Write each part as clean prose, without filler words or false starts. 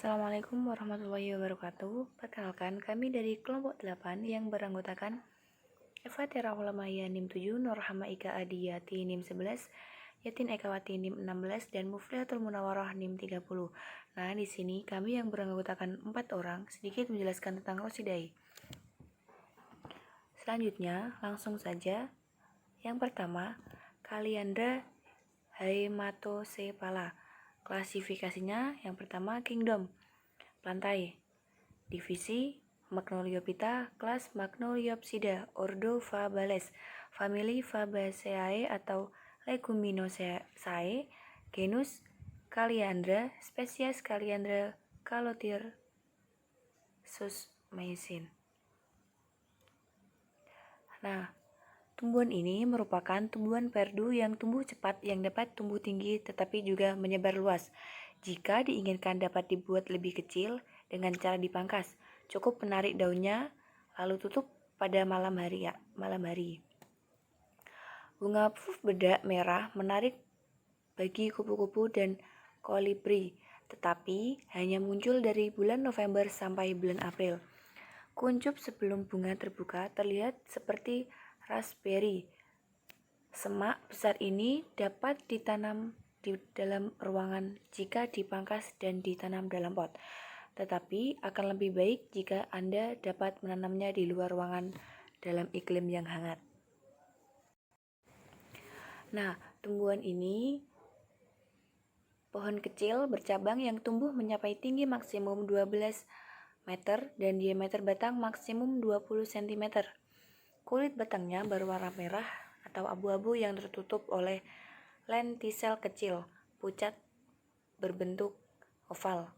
Assalamualaikum warahmatullahi wabarakatuh. Perkenalkan, kami dari kelompok 8 yang beranggotakan Eva Tera Hulamaya NIM 7, Nurhama Ika Adiyati NIM 11, Yatin Ekawati NIM 16, dan Muflihatul Munawarah NIM 30. Nah, di sini kami yang beranggotakan 4 orang sedikit menjelaskan tentang Rosidai. Selanjutnya, langsung saja. Yang pertama, Kaliandra Haematocephala. Klasifikasinya yang pertama Kingdom, lantai. Divisi Magnoliophyta, kelas Magnoliopsida, ordo Fabales, famili Fabaceae atau Leguminosae, genus Kaliandra, spesies Kaliandra calotyr susmaisin. Nah, tumbuhan ini merupakan tumbuhan perdu yang tumbuh cepat yang dapat tumbuh tinggi tetapi juga menyebar luas. Jika diinginkan dapat dibuat lebih kecil dengan cara dipangkas, cukup menarik daunnya lalu tutup pada malam hari. Bunga puff bedak merah menarik bagi kupu-kupu dan kolibri, tetapi hanya muncul dari bulan November sampai bulan April. Kuncup sebelum bunga terbuka terlihat seperti raspberry. Semak besar ini dapat ditanam di dalam ruangan jika dipangkas dan ditanam dalam pot. Tetapi akan lebih baik jika Anda dapat menanamnya di luar ruangan dalam iklim yang hangat. Nah, tumbuhan ini pohon kecil bercabang yang tumbuh mencapai tinggi maksimum 12 meter dan diameter batang maksimum 20 cm. Kulit batangnya berwarna merah atau abu-abu yang tertutup oleh lentisel kecil, pucat berbentuk oval.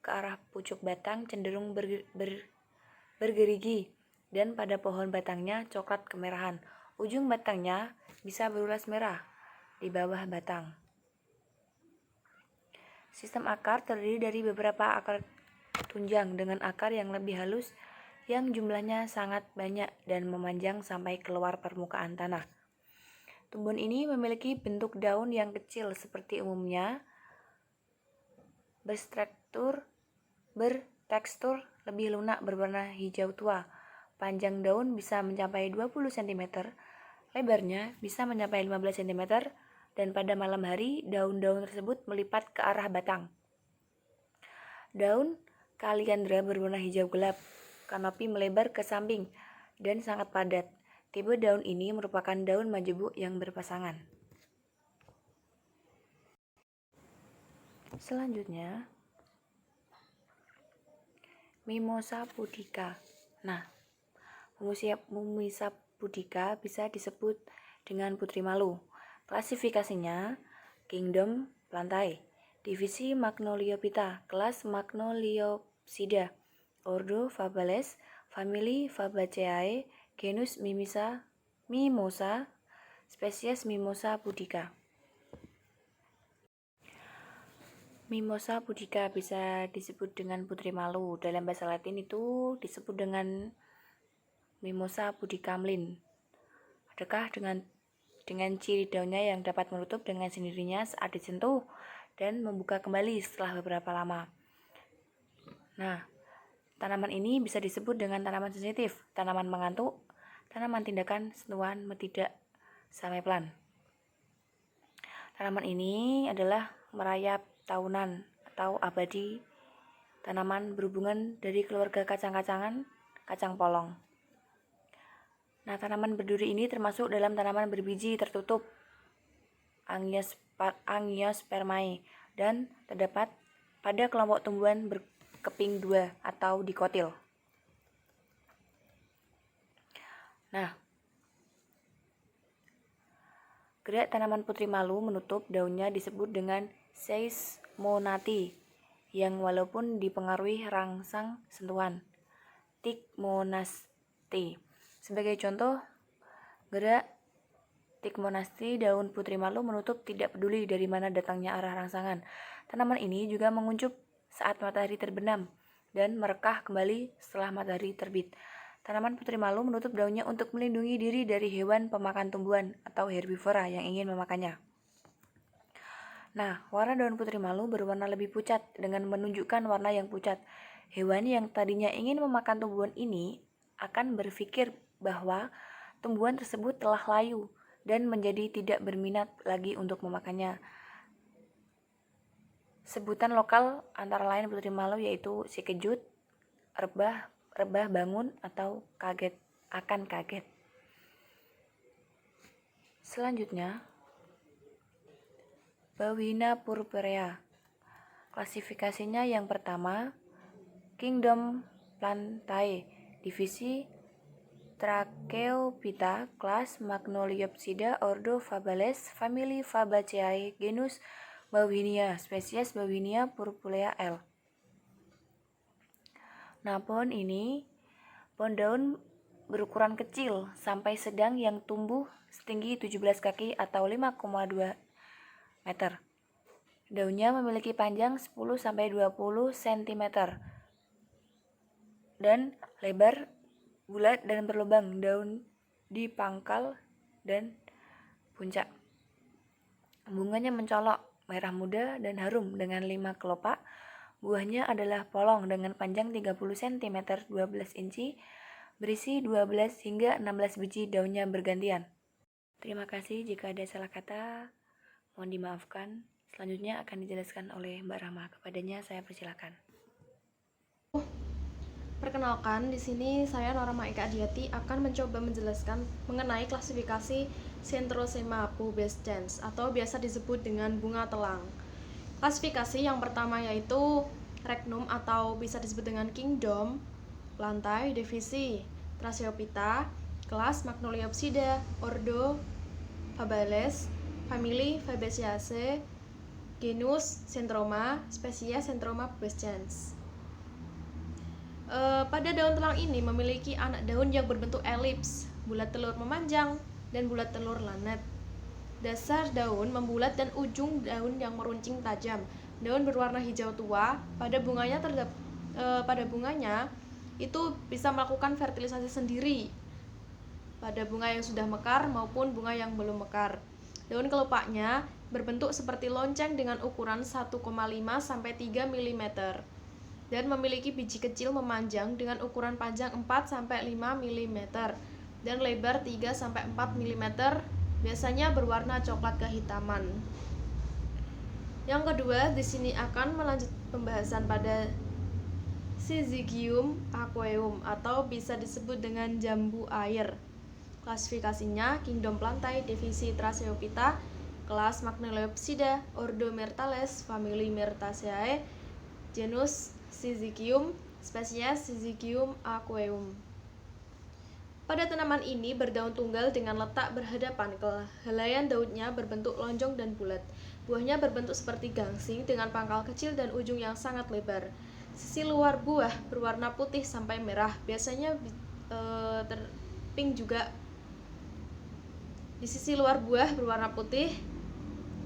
Ke arah pucuk batang cenderung bergerigi dan pada pohon batangnya coklat kemerahan. Ujung batangnya bisa berulas merah di bawah batang. Sistem akar terdiri dari beberapa akar tunjang dengan akar yang lebih halus yang jumlahnya sangat banyak dan memanjang sampai keluar permukaan tanah. Tumbuhan ini memiliki bentuk daun yang kecil seperti umumnya, bertekstur lebih lunak berwarna hijau tua. Panjang daun bisa mencapai 20 cm, lebarnya bisa mencapai 15 cm, dan pada malam hari daun-daun tersebut melipat ke arah batang. Daun Kaliandra berwarna hijau gelap, kanopi melebar ke samping dan sangat padat. Tipe daun ini merupakan daun majemuk yang berpasangan. Selanjutnya, Mimosa pudica. Nah, Mimosa pudica bisa disebut dengan putri malu. Klasifikasinya Kingdom, lantai. Divisi Magnoliophyta, kelas Magnoliopsida, ordo Fabales, famili Fabaceae, genus Mimosa, spesies Mimosa pudica. Mimosa pudica bisa disebut dengan putri malu. Dalam bahasa Latin itu disebut dengan Mimosa pudicamlin. Adakah dengan ciri daunnya yang dapat menutup dengan sendirinya saat disentuh dan membuka kembali setelah beberapa lama. Nah, tanaman ini bisa disebut dengan tanaman sensitif, tanaman mengantuk, tanaman tindakan sentuhan tidak sampai pelan. Tanaman ini adalah merayap tahunan atau abadi tanaman berhubungan dari keluarga kacang-kacangan, kacang polong. Nah, tanaman berduri ini termasuk dalam tanaman berbiji tertutup Angiospermae dan terdapat pada kelompok tumbuhan berkeping 2 atau dikotil. Nah, gerak tanaman putri malu menutup daunnya disebut dengan seismonati yang walaupun dipengaruhi rangsang sentuhan, Thigmonasti. Sebagai contoh, gerak Thigmonasti daun putri malu menutup tidak peduli dari mana datangnya arah rangsangan. Tanaman ini juga menguncup saat matahari terbenam dan merekah kembali setelah matahari terbit. Tanaman putri malu menutup daunnya untuk melindungi diri dari hewan pemakan tumbuhan atau herbivora yang ingin memakannya. Nah, warna daun putri malu berwarna lebih pucat dengan menunjukkan warna yang pucat. Hewan yang tadinya ingin memakan tumbuhan ini akan berpikir bahwa tumbuhan tersebut telah layu dan menjadi tidak berminat lagi untuk memakannya. Sebutan lokal antara lain putri malu yaitu si kejut, rebah bangun, atau akan kaget. Selanjutnya, Bauhina purpurea. Klasifikasinya yang pertama, Kingdom Plantae, divisi Tracheophyta, kelas Magnoliopsida, ordo Fabales, famili Fabaceae, genus Bauhinia, spesies Bauhinia purpurea L. Nah, pohon daun berukuran kecil sampai sedang yang tumbuh setinggi 17 kaki atau 5,2 meter. Daunnya memiliki panjang 10-20 cm dan lebar, bulat dan berlubang. Daun di pangkal dan puncak. Bunganya mencolok, merah muda dan harum dengan 5 kelopak. Buahnya adalah polong dengan panjang 30 cm 12 inci, berisi 12 hingga 16 biji, daunnya bergantian. Terima kasih, jika ada salah kata mohon dimaafkan. Selanjutnya akan dijelaskan oleh Mbak Rahma. Kepadanya saya persilakan. Perkenalkan, di sini saya Norma Eka Adiati akan mencoba menjelaskan mengenai klasifikasi Centrosema pubescens atau biasa disebut dengan bunga telang. Klasifikasi yang pertama yaitu regnum atau bisa disebut dengan kingdom, lantai, divisi Tracheophyta, kelas Magnoliopsida, ordo Fabales, famili Fabaceae, genus Centroma, spesies Centroma pubescens. Pada daun telang ini memiliki anak daun yang berbentuk elips, bulat telur memanjang, dan bulat telur lanet. Dasar daun membulat dan ujung daun yang meruncing tajam. Daun berwarna hijau tua. Pada bunganya itu bisa melakukan fertilisasi sendiri pada bunga yang sudah mekar maupun bunga yang belum mekar. Daun kelopaknya berbentuk seperti lonceng dengan ukuran 1,5 sampai 3 mm dan memiliki biji kecil memanjang dengan ukuran panjang 4-5 mm dan lebar 3-4 mm, biasanya berwarna coklat kehitaman. Yang kedua, di sini akan melanjut pembahasan pada Syzygium aqueum atau bisa disebut dengan jambu air. Klasifikasinya Kingdom Plantae, divisi Tracheophyta, kelas Magnoliopsida, ordo Myrtales, famili Myrtaceae, genus Syzygium, spesies Syzygium aqueum. Pada tanaman ini berdaun tunggal dengan letak berhadapan. Helaian daunnya berbentuk lonjong dan bulat. Buahnya berbentuk seperti gangsing dengan pangkal kecil dan ujung yang sangat lebar. Sisi luar buah berwarna putih sampai merah, biasanya pink juga. Di sisi luar buah berwarna putih,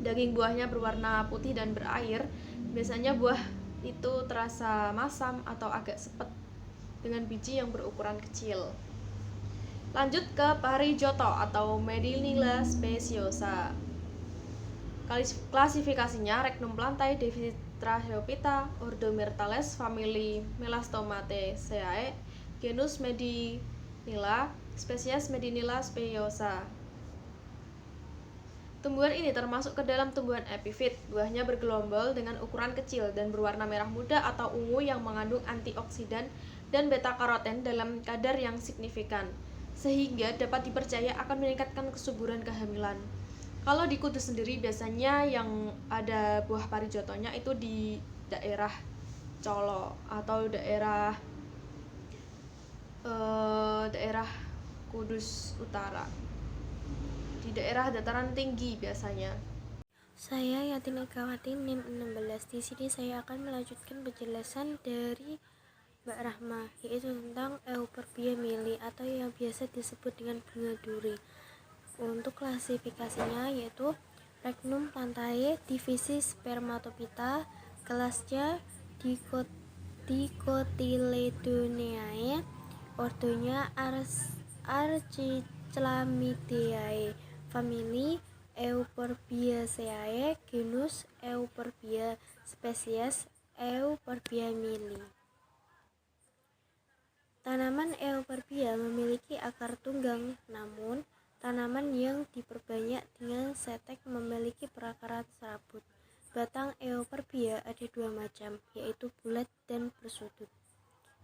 daging buahnya berwarna putih dan berair. Biasanya buah itu terasa masam atau agak sepet dengan biji yang berukuran kecil. Lanjut ke Parijoto atau Medinilla speciosa. Klasifikasinya Regnum Plantae, divisi Tracheophyta, ordo Myrtales, famili Melastomaceae, genus Medinilla, spesies Medinilla speciosa. Tumbuhan ini termasuk ke dalam tumbuhan epifit. Buahnya bergelombol dengan ukuran kecil dan berwarna merah muda atau ungu yang mengandung antioksidan dan beta-karoten dalam kadar yang signifikan, sehingga dapat dipercaya akan meningkatkan kesuburan kehamilan. Kalau di Kudus sendiri biasanya yang ada buah parijotonya itu di daerah Colo atau daerah Kudus Utara, di daerah dataran tinggi biasanya. Saya Yatin Ekawati, NIM 16. Di sini saya akan melanjutkan penjelasan dari Mbak Rahma, yaitu tentang Euphorbia mili atau yang biasa disebut dengan bunga duri. Untuk klasifikasinya yaitu Regnum Plantae, divisi Spermatophyta, kelasnya Dicotyledoneae, ordonya Archichlamideae, famili Euphorbiaceae, genus Euphorbia, spesies Euphorbia mili. Tanaman Euphorbia memiliki akar tunggang, namun tanaman yang diperbanyak dengan setek memiliki perakaran serabut. Batang Euphorbia ada dua macam, yaitu bulat dan bersudut.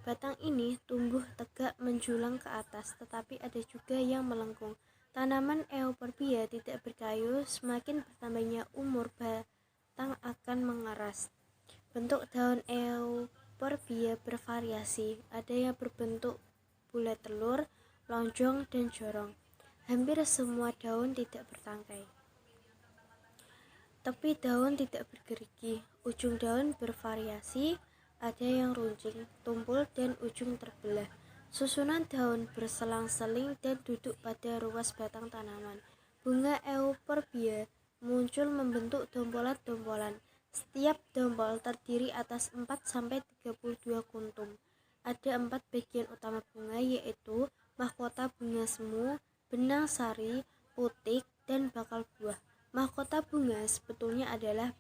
Batang ini tumbuh tegak menjulang ke atas, tetapi ada juga yang melengkung. Tanaman Euphorbia tidak berkayu, semakin bertambahnya umur batang akan mengeras. Bentuk daun Euphorbia bervariasi, ada yang berbentuk bulat telur, lonjong, dan jorong. Hampir semua daun tidak bertangkai. Tepi daun tidak bergerigi, ujung daun bervariasi, ada yang runcing, tumpul, dan ujung terbelah. Susunan daun berselang-seling dan duduk pada ruas batang tanaman. Bunga Euphorbia muncul membentuk dompolan-dompolan. Setiap dompol terdiri atas 4-32 kuntum. Ada 4 bagian utama bunga, yaitu mahkota bunga semu, benang sari, putik, dan bakal buah. Mahkota bunga sebetulnya adalah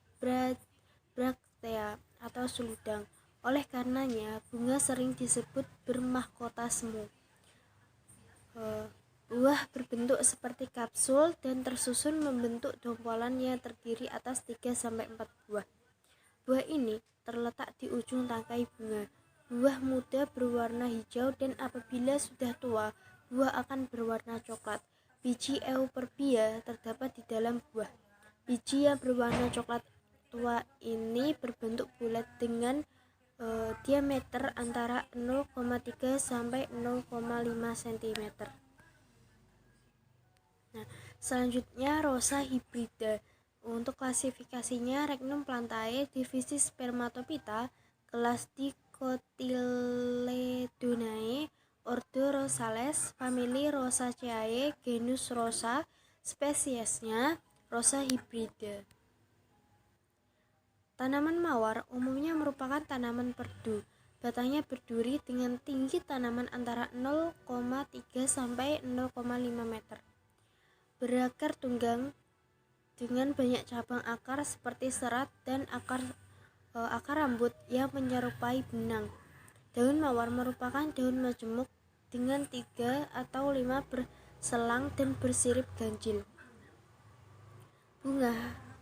braktea atau seludang. Oleh karenanya, bunga sering disebut bermahkota semu. Buah berbentuk seperti kapsul dan tersusun membentuk dompolan yang terdiri atas 3-4 buah. Buah ini terletak di ujung tangkai bunga. Buah muda berwarna hijau dan apabila sudah tua, buah akan berwarna coklat. Biji Euphorbia terdapat di dalam buah. Biji yang berwarna coklat tua ini berbentuk bulat dengan diameter antara 0,3 sampai 0,5 cm. Nah, selanjutnya Rosa hibrida. Untuk klasifikasinya Regnum plantae, divisi Spermatophyta, kelas Dicotyledonae, ordo Rosales, famili Rosaceae, genus Rosa, spesiesnya Rosa hibrida. Tanaman mawar umumnya merupakan tanaman perdu. Batangnya berduri dengan tinggi tanaman antara 0,3 sampai 0,5 meter. Berakar tunggang dengan banyak cabang akar seperti serat dan akar rambut yang menyerupai benang. Daun mawar merupakan daun majemuk dengan 3 atau 5 berselang dan bersirip ganjil.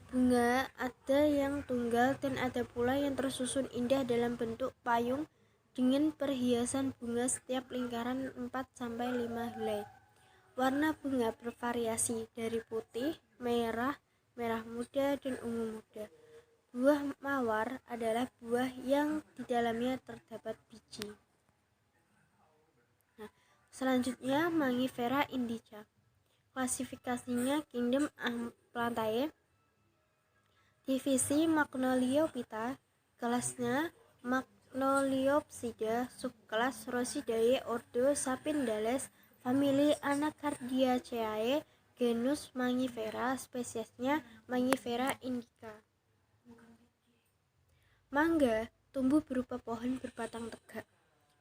Bunga ada yang tunggal dan ada pula yang tersusun indah dalam bentuk payung dengan perhiasan bunga setiap lingkaran 4-5 helai. Warna bunga bervariasi dari putih, merah, merah muda, dan ungu muda. Buah mawar adalah buah yang di dalamnya terdapat biji. Nah, selanjutnya Mangifera indica. Klasifikasinya Kingdom Plantae, divisi Magnoliophyta, kelasnya Magnoliopsida, subkelas Rosidae, ordo Sapindales, famili Anacardiaceae, genus Mangifera, spesiesnya Mangifera indica. Mangga tumbuh berupa pohon berbatang tegak,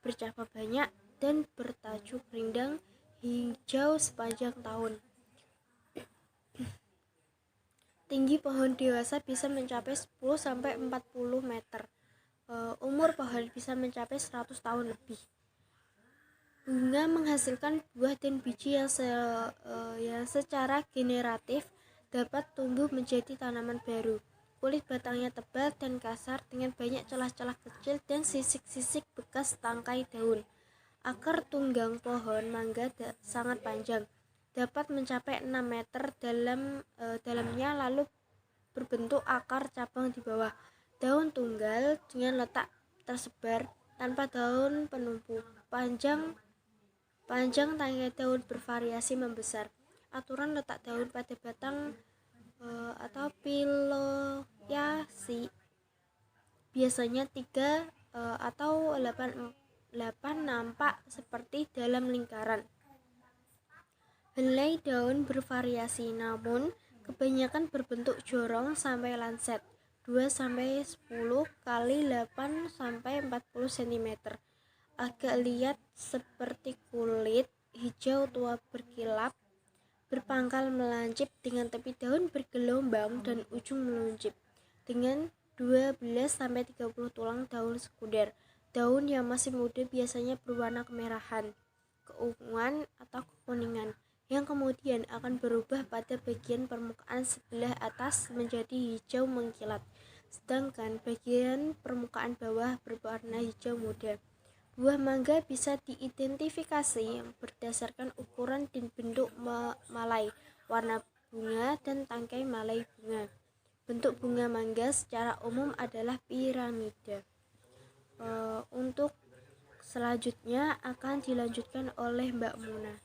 bercabang banyak, dan bertajuk rindang hijau sepanjang tahun. Tinggi pohon dewasa bisa mencapai 10-40 meter. Umur pohon bisa mencapai 100 tahun lebih. Bunga menghasilkan buah dan biji yang secara generatif dapat tumbuh menjadi tanaman baru. Kulit batangnya tebal dan kasar dengan banyak celah-celah kecil dan sisik-sisik bekas tangkai daun. Akar tunggang pohon mangga sangat panjang, dapat mencapai 6 meter dalamnya, lalu berbentuk akar cabang di bawah. Daun tunggal dengan letak tersebar tanpa daun penumpu. Panjang tangkai daun bervariasi membesar. Aturan letak daun pada batang atau piloiasi biasanya 3 atau 8 nampak seperti dalam lingkaran. Helai daun bervariasi, namun kebanyakan berbentuk jorong sampai lancet, 2-10 kali 8-40 cm. Agak liat seperti kulit hijau tua berkilap. berpangkal melancip dengan tepi daun bergelombang dan ujung meluncip dengan 12-30 tulang daun sekunder. Daun yang masih muda biasanya berwarna kemerahan, keunguan atau kekuningan, yang kemudian akan berubah pada bagian permukaan sebelah atas menjadi hijau mengkilat, sedangkan bagian permukaan bawah berwarna hijau muda. Buah mangga bisa diidentifikasi berdasarkan ukuran dan bentuk malai, warna bunga, dan tangkai malai bunga. Bentuk bunga mangga secara umum adalah piramida. Untuk selanjutnya akan dilanjutkan oleh Mbak Muna.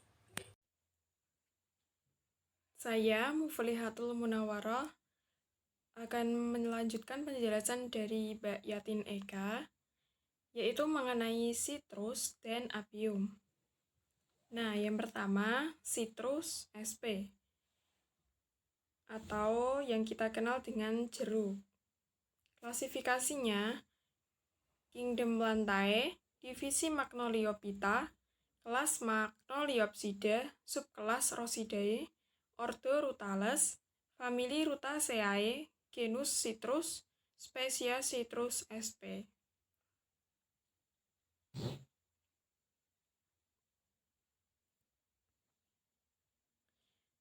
Saya, Muflihatul Munawarah, akan melanjutkan penjelasan dari Mbak Yatin Eka, yaitu mengenai sitrus dan apium. Nah, yang pertama, sitrus SP, atau yang kita kenal dengan jeruk. Klasifikasinya, Kingdom Plantae, divisi Magnoliophyta, kelas Magnoliopsida, subkelas Rosidae, ordo Rutales, famili Rutaceae, genus Citrus, spesies Citrus sp.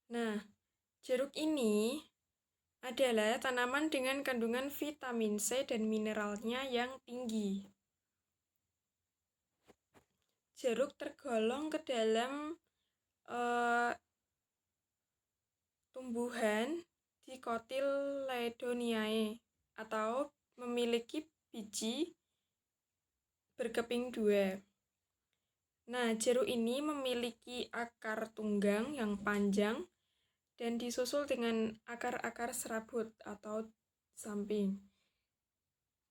Nah, jeruk ini adalah tanaman dengan kandungan vitamin C dan mineralnya yang tinggi. Jeruk tergolong ke dalam tumbuhan Dicotyledoniae atau memiliki biji berkeping dua. Nah, jeruk ini memiliki akar tunggang yang panjang dan disusul dengan akar-akar serabut atau samping.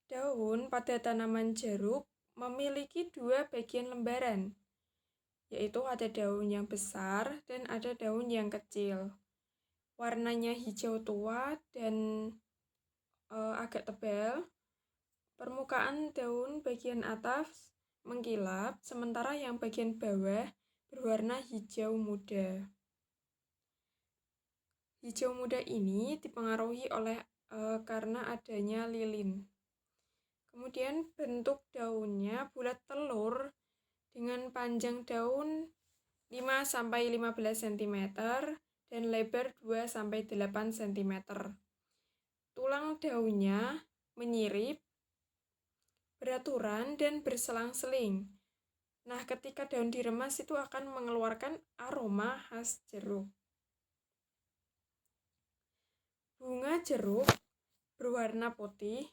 Daun pada tanaman jeruk memiliki dua bagian lembaran, yaitu ada daun yang besar dan ada daun yang kecil. Warnanya hijau tua dan agak tebal. Permukaan daun bagian atas mengkilap, sementara yang bagian bawah berwarna hijau muda. Hijau muda ini dipengaruhi oleh karena adanya lilin. Kemudian bentuk daunnya bulat telur dengan panjang daun 5-15 cm dan lebar 2-8 cm. Tulang daunnya menyirip, beraturan, dan berselang-seling. Nah, ketika daun diremas itu akan mengeluarkan aroma khas jeruk. Bunga jeruk berwarna putih,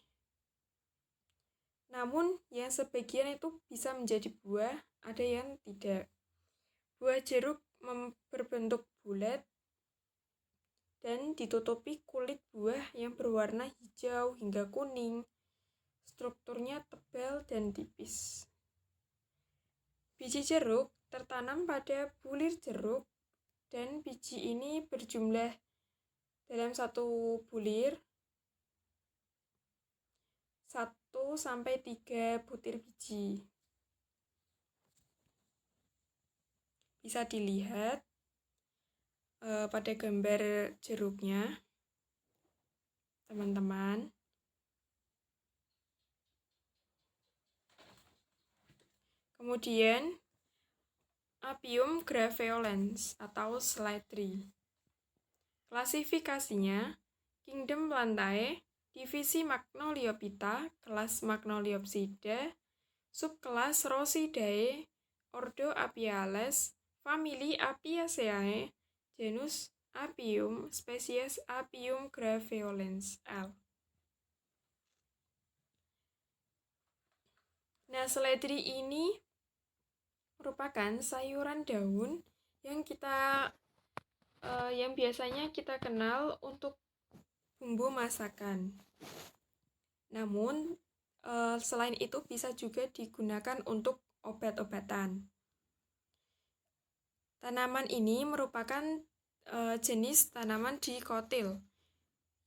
namun yang sebagian itu bisa menjadi buah, ada yang tidak. Buah jeruk berbentuk bulat dan ditutupi kulit buah yang berwarna hijau hingga kuning. Strukturnya tebal dan tipis. Biji jeruk tertanam pada bulir jeruk dan biji ini berjumlah dalam satu bulir 1-3 butir biji. Bisa dilihat pada gambar jeruknya, teman-teman. Kemudian Apium graveolens atau seledri. Klasifikasinya Kingdom Plantae, divisi Magnoliophyta, kelas Magnoliopsida, subkelas Rosidae, ordo Apiales, famili Apiaceae, genus Apium, spesies Apium graveolens L. Nah, seledri ini merupakan sayuran daun yang biasanya kita kenal untuk bumbu masakan. Namun selain itu bisa juga digunakan untuk obat-obatan. Tanaman ini merupakan jenis tanaman dikotil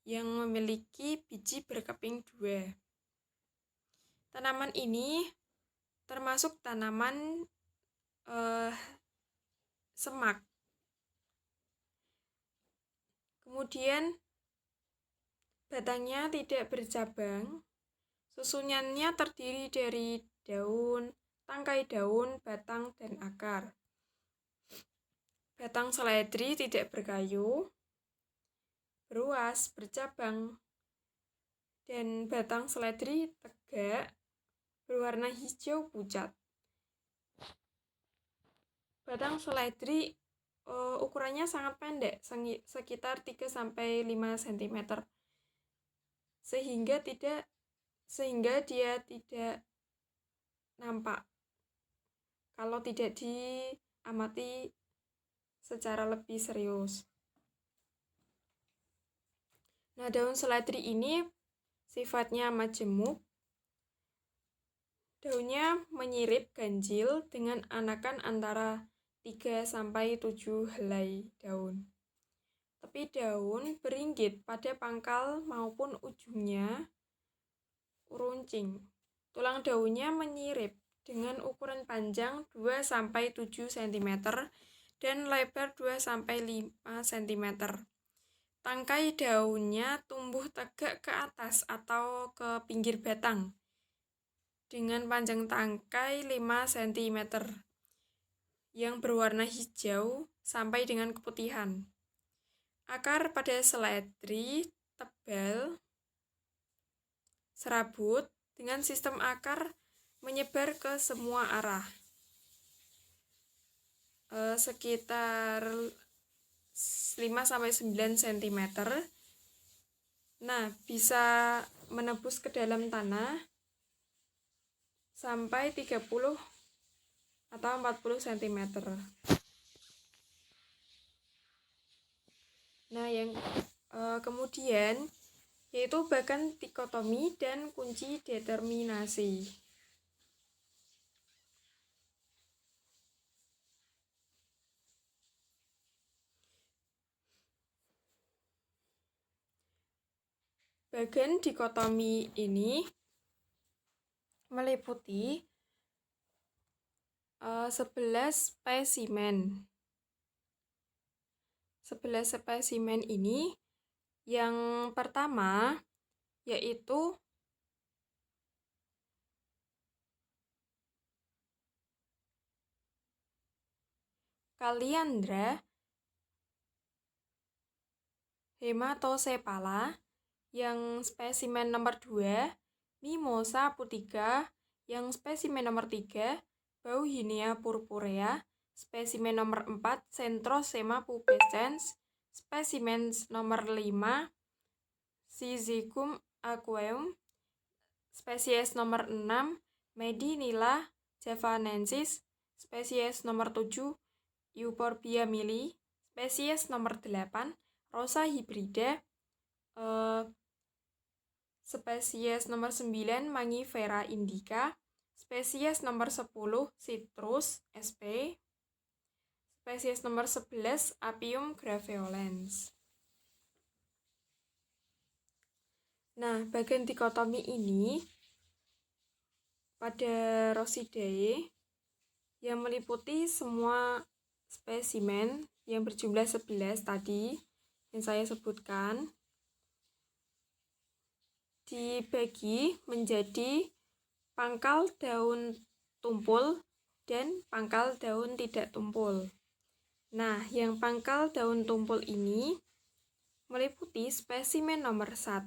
yang memiliki biji berkeping dua. Tanaman ini termasuk tanaman semak. Kemudian batangnya tidak bercabang. Susunannya terdiri dari daun, tangkai daun, batang, dan akar. Batang seledri tidak berkayu, beruas, bercabang, dan batang seledri tegak, berwarna hijau pucat. Batang seledri ukurannya sangat pendek, sekitar 3-5 cm, sehingga dia tidak nampak kalau tidak diamati secara lebih serius. Nah, daun seledri ini sifatnya majemuk. Daunnya menyirip ganjil dengan anakan antara 3-7 helai daun. Tepi daun beringgit pada pangkal maupun ujungnya runcing. Tulang daunnya menyirip dengan ukuran panjang 2-7 cm dan lebar 2-5 cm. Tangkai daunnya tumbuh tegak ke atas atau ke pinggir batang dengan panjang tangkai 5 cm yang berwarna hijau sampai dengan keputihan. Akar pada seledri tebal, serabut, dengan sistem akar menyebar ke semua arah, sekitar 5-9 cm. Nah, bisa menembus ke dalam tanah sampai 30 atau 40 cm. Nah, yang kemudian yaitu bagan dikotomi dan kunci determinasi. Bagan dikotomi ini meliputi 11 spesimen. 11 spesimen ini yang pertama yaitu Kaliandra hematocephala, yang spesimen nomor 2 Mimosa putica, yang spesimen nomor 3 Bauhinia purpurea, spesimen nomor 4 Centrosema pubescens, spesimen nomor 5 Syzygium aqueum, spesies nomor 6 Medinilla javanensis, spesies nomor 7 Euphorbia milli, spesies nomor 8 Rosa hybrida, spesies nomor 9 Mangifera indica, spesies nomor 10 Citrus sp, spesies nomor 11 Apium graveolens. Nah, bagan dikotomi ini pada Rosidae yang meliputi semua spesimen yang berjumlah 11 tadi yang saya sebutkan dibagi menjadi pangkal daun tumpul dan pangkal daun tidak tumpul. Nah, yang pangkal daun tumpul ini meliputi spesimen nomor 1,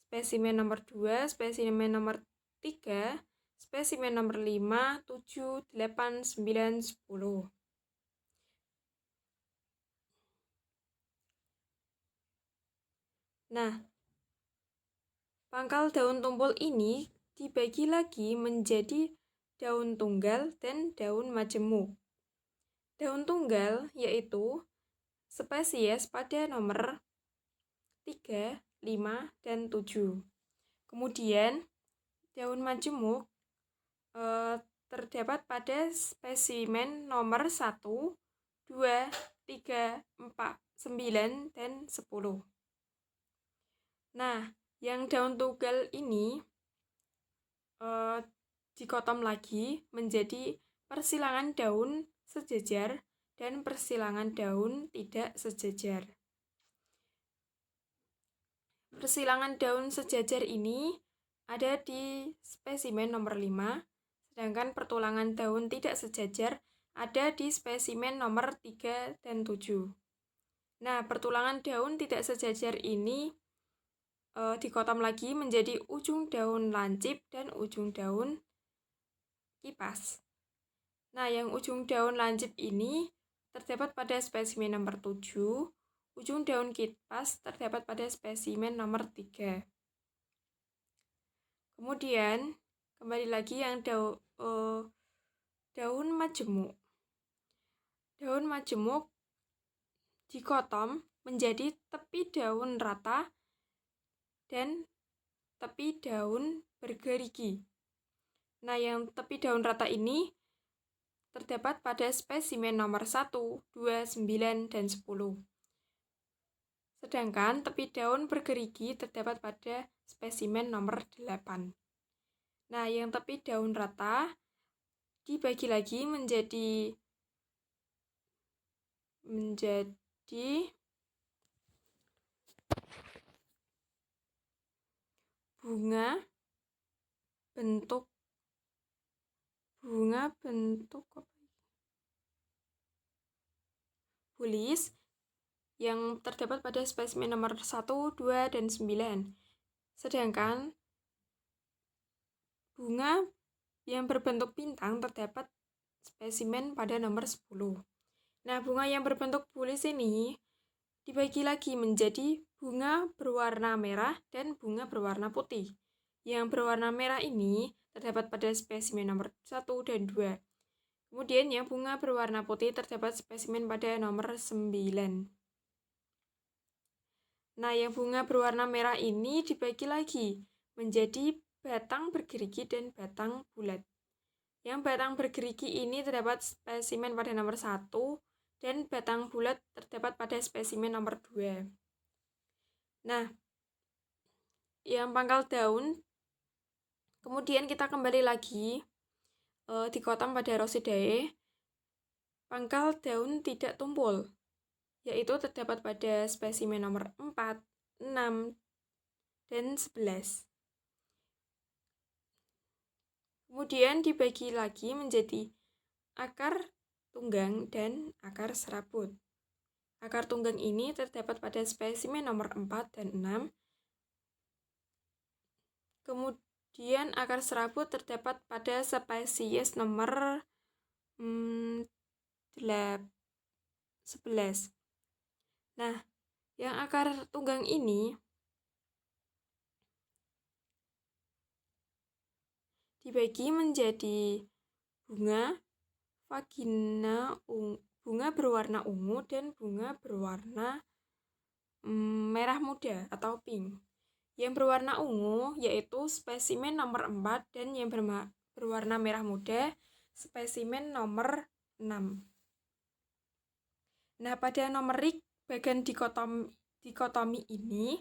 spesimen nomor 2, spesimen nomor 3, spesimen nomor 5, 7, 8, 9, 10. Nah, pangkal daun tumpul ini dibagi lagi menjadi daun tunggal dan daun majemuk. Daun tunggal yaitu spesies pada nomor 3, 5, dan 7. Kemudian daun majemuk terdapat pada spesimen nomor 1, 2, 3, 4, 9, dan 10. Nah, yang daun tunggal ini dikotom lagi menjadi persilangan daun sejajar dan persilangan daun tidak sejajar. Persilangan daun sejajar ini ada di spesimen nomor 5, sedangkan pertulangan daun tidak sejajar ada di spesimen nomor 3 dan 7. Nah, pertulangan daun tidak sejajar ini dikotom lagi menjadi ujung daun lancip dan ujung daun kipas. Nah, yang ujung daun lancip ini terdapat pada spesimen nomor 7, ujung daun kipas terdapat pada spesimen nomor 3. Kemudian, kembali lagi yang daun majemuk. Daun majemuk dikotom menjadi tepi daun rata dan tepi daun bergerigi. Nah, yang tepi daun rata ini terdapat pada spesimen nomor 1, 2, 9, dan 10. Sedangkan tepi daun bergerigi terdapat pada spesimen nomor 8. Nah, yang tepi daun rata dibagi lagi menjadi bunga bentuk bulis yang terdapat pada spesimen nomor 1, 2, dan 9. Sedangkan bunga yang berbentuk bintang terdapat spesimen pada nomor 10. Nah, bunga yang berbentuk bulis ini dibagi lagi menjadi bunga berwarna merah dan bunga berwarna putih. Yang berwarna merah ini terdapat pada spesimen nomor 1 dan 2. Kemudian yang bunga berwarna putih terdapat spesimen pada nomor 9. Nah, yang bunga berwarna merah ini dibagi lagi menjadi batang bergerigi dan batang bulat. Yang batang bergerigi ini terdapat spesimen pada nomor 1 dan batang bulat terdapat pada spesimen nomor 2. Nah, yang pangkal daun, kemudian kita kembali lagi dikotom pada Rosidae, pangkal daun tidak tumpul, yaitu terdapat pada spesimen nomor 4, 6, dan 11. Kemudian dibagi lagi menjadi akar tunggang dan akar serabut. Akar tunggang ini terdapat pada spesimen nomor 4 dan 6. Kemudian akar serabut terdapat pada spesies nomor 11. Nah, yang akar tunggang ini dibagi menjadi bunga, vagina, bunga berwarna ungu, dan bunga berwarna merah muda atau pink. Yang berwarna ungu yaitu spesimen nomor 4 dan yang berwarna merah muda spesimen nomor 6. Nah, pada numerik bagian dikotomi ini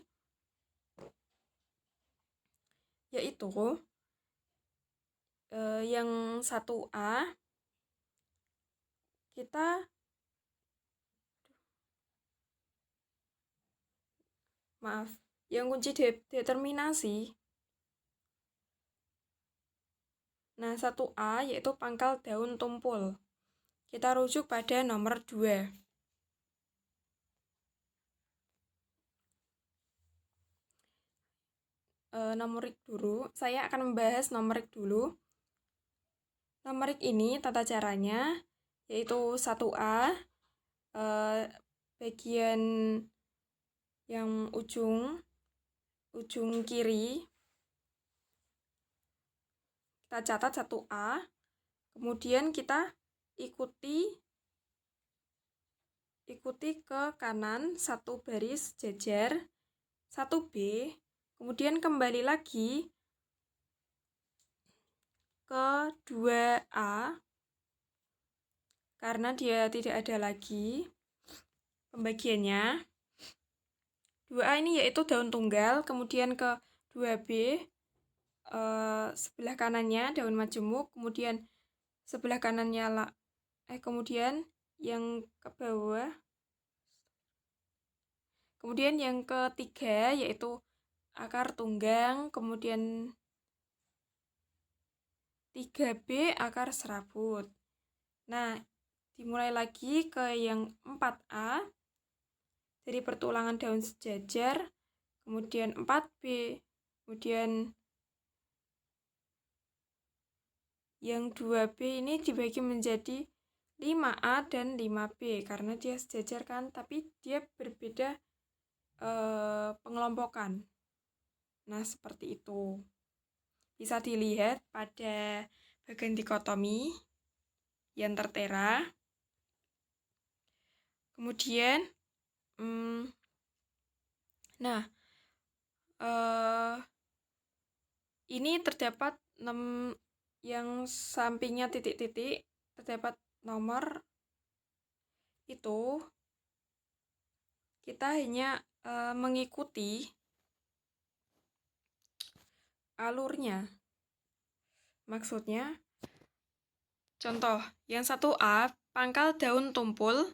yaitu yang 1A yang kunci determinasi. Nah, 1A yaitu pangkal daun tumpul. Kita rujuk pada nomor 2. Numerik dulu. Saya akan membahas numerik dulu. Numerik ini tata caranya yaitu 1A bagian yang ujung kiri kita catat 1A, kemudian kita ikuti ke kanan 1 baris jajar 1B, kemudian kembali lagi ke 2A karena dia tidak ada lagi pembagiannya. 2A ini yaitu daun tunggal, kemudian ke 2B sebelah kanannya daun majemuk, kemudian sebelah kanannya kemudian yang ke bawah, kemudian yang ketiga yaitu akar tunggang, kemudian 3B akar serabut. Nah, dimulai lagi ke yang 4A, dari pertulangan daun sejajar, kemudian 4B, kemudian yang 2B ini dibagi menjadi 5A dan 5B, karena dia sejajar kan, tapi dia berbeda pengelompokan. Nah, seperti itu. Bisa dilihat pada bagian dikotomi yang tertera. Kemudian, nah, ini terdapat yang sampingnya titik-titik, terdapat nomor itu. Kita hanya mengikuti alurnya. Maksudnya, contoh, yang 1A, pangkal daun tumpul,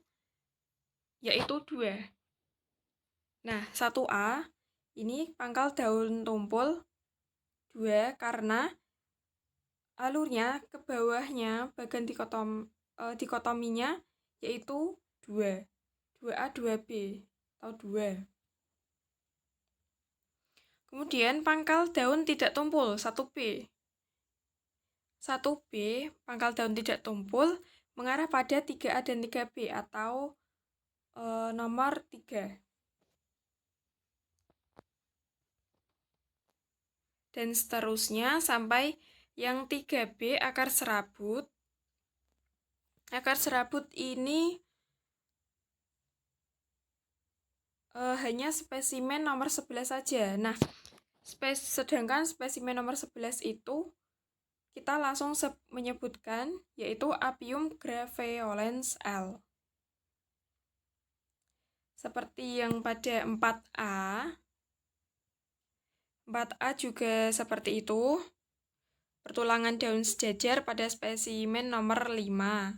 yaitu 2. Nah, 1A, ini pangkal daun tumpul 2 karena alurnya ke bawahnya, bagian dikotominya, yaitu 2. 2A, 2B, atau 2. Kemudian pangkal daun tidak tumpul, 1B. 1B, pangkal daun tidak tumpul, mengarah pada 3A dan 3B, atau nomor 3. Dan seterusnya sampai yang 3B akar serabut. Akar serabut ini hanya spesimen nomor 11 saja. Nah, sedangkan spesimen nomor 11 itu kita langsung menyebutkan, yaitu Apium graveolens L. Seperti yang pada 4A. 4A juga seperti itu. Pertulangan daun sejajar pada spesimen nomor 5,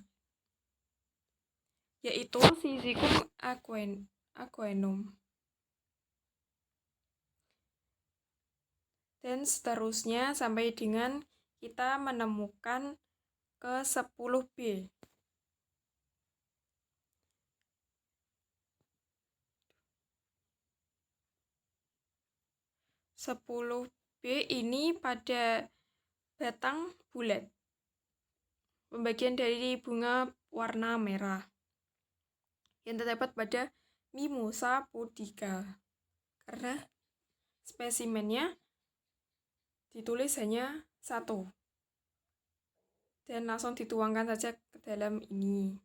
yaitu Syzygium aquenum. Dan seterusnya sampai dengan kita menemukan ke 10B. 10B ini pada batang bulat. Pembagian dari bunga warna merah yang terdapat pada Mimosa pudica. Karena spesimennya ditulis hanya 1. Dan langsung dituangkan saja ke dalam ini.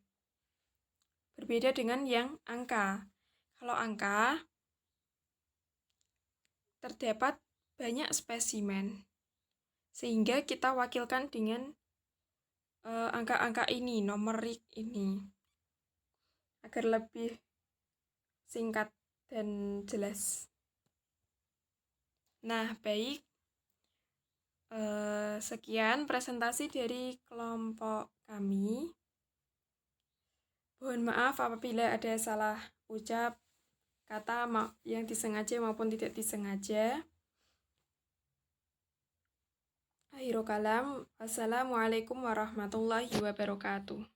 Berbeda dengan yang angka. Kalau angka terdapat banyak spesimen, sehingga kita wakilkan dengan angka-angka ini, numerik ini, agar lebih singkat dan jelas. Nah, baik. Sekian presentasi dari kelompok kami. Mohon maaf apabila ada salah ucap, kata yang disengaja maupun tidak disengaja. Akhirul kalam. Wassalamualaikum warahmatullahi wabarakatuh.